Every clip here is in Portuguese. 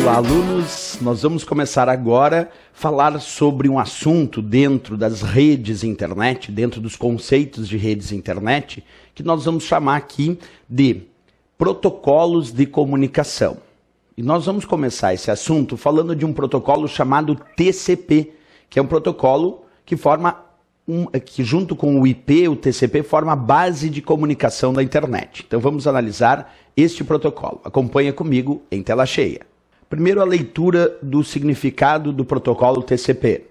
Olá, alunos! Nós vamos começar agora a falar sobre um assunto dentro das redes internet, dentro dos conceitos de redes internet, que nós vamos chamar aqui de protocolos de comunicação. E nós vamos começar esse assunto falando de um protocolo chamado TCP, que é um protocolo que que junto com o IP, o TCP, forma a base de comunicação da internet. Então vamos analisar este protocolo. Acompanha comigo em tela cheia. Primeiro, a leitura do significado do protocolo TCP.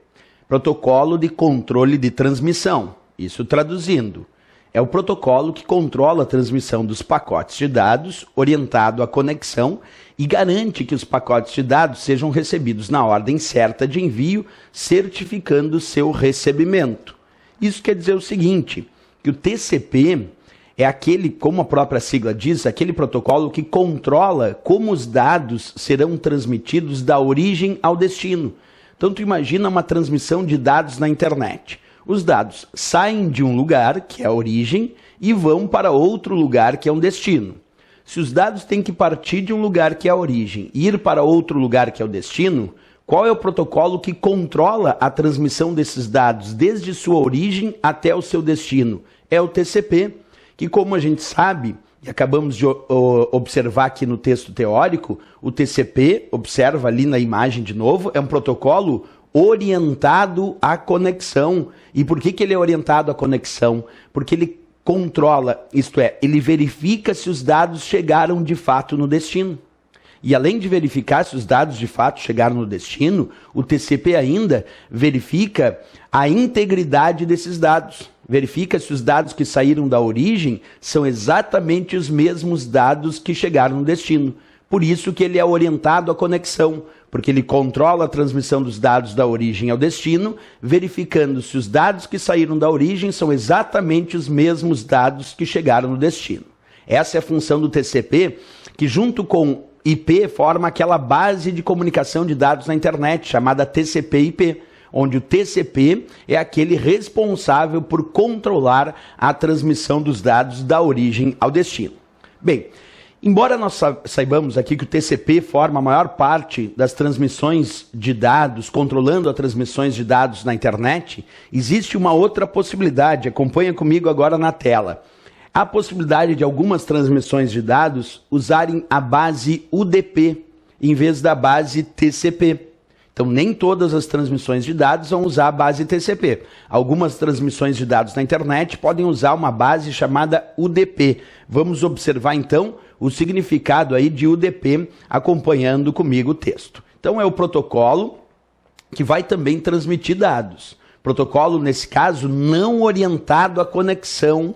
Protocolo de controle de transmissão. Isso traduzindo. É o protocolo que controla a transmissão dos pacotes de dados, orientado à conexão e garante que os pacotes de dados sejam recebidos na ordem certa de envio, certificando seu recebimento. Isso quer dizer o seguinte, que o TCP é aquele, como a própria sigla diz, aquele protocolo que controla como os dados serão transmitidos da origem ao destino. Então, tu imagina uma transmissão de dados na internet. Os dados saem de um lugar, que é a origem, e vão para outro lugar, que é um destino. Se os dados têm que partir de um lugar, que é a origem, e ir para outro lugar, que é o destino, qual é o protocolo que controla a transmissão desses dados desde sua origem até o seu destino? É o TCP, que, como a gente sabe, e acabamos de observar aqui no texto teórico, o TCP, observa ali na imagem de novo, é um protocolo orientado à conexão. E por que ele é orientado à conexão? Porque ele controla, isto é, ele verifica se os dados chegaram de fato no destino. E além de verificar se os dados de fato chegaram no destino, o TCP ainda verifica a integridade desses dados. Verifica se os dados que saíram da origem são exatamente os mesmos dados que chegaram no destino. Por isso que ele é orientado à conexão, porque ele controla a transmissão dos dados da origem ao destino, verificando se os dados que saíram da origem são exatamente os mesmos dados que chegaram no destino. Essa é a função do TCP, que junto com IP forma aquela base de comunicação de dados na internet, chamada TCP/IP, onde o TCP é aquele responsável por controlar a transmissão dos dados da origem ao destino. Bem, embora nós saibamos aqui que o TCP forma a maior parte das transmissões de dados, controlando as transmissões de dados na internet, existe uma outra possibilidade, acompanha comigo agora na tela. Há a possibilidade de algumas transmissões de dados usarem a base UDP em vez da base TCP. Então, nem todas as transmissões de dados vão usar a base TCP. Algumas transmissões de dados na internet podem usar uma base chamada UDP. Vamos observar, então, o significado aí de UDP acompanhando comigo o texto. Então, é o protocolo que vai também transmitir dados. Protocolo, nesse caso, não orientado à conexão,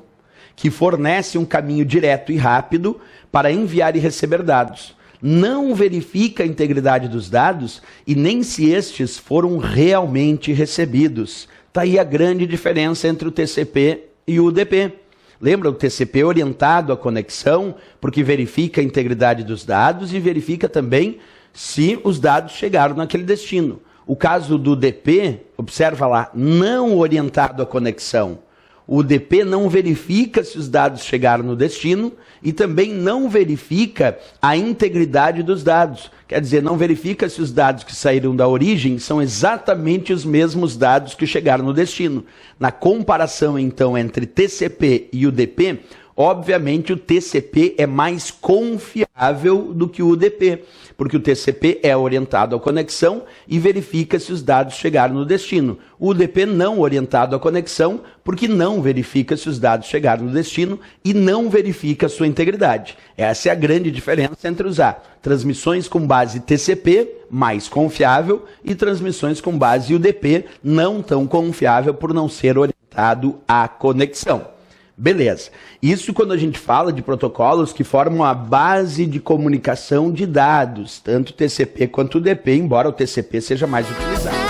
que fornece um caminho direto e rápido para enviar e receber dados. Não verifica a integridade dos dados e nem se estes foram realmente recebidos. Está aí a grande diferença entre o TCP e o UDP. Lembra, o TCP é orientado à conexão, porque verifica a integridade dos dados e verifica também se os dados chegaram naquele destino. O caso do UDP, observa lá, não orientado à conexão. O UDP não verifica se os dados chegaram no destino e também não verifica a integridade dos dados. Quer dizer, não verifica se os dados que saíram da origem são exatamente os mesmos dados que chegaram no destino. Na comparação, então, entre TCP e UDP, obviamente o TCP é mais confiável do que o UDP, porque o TCP é orientado à conexão e verifica se os dados chegaram no destino. O UDP não orientado à conexão, porque não verifica se os dados chegaram no destino e não verifica a sua integridade. Essa é a grande diferença entre usar transmissões com base TCP, mais confiável, e transmissões com base UDP, não tão confiável por não ser orientado à conexão. Beleza. Isso quando a gente fala de protocolos que formam a base de comunicação de dados, tanto TCP quanto UDP, embora o TCP seja mais utilizado.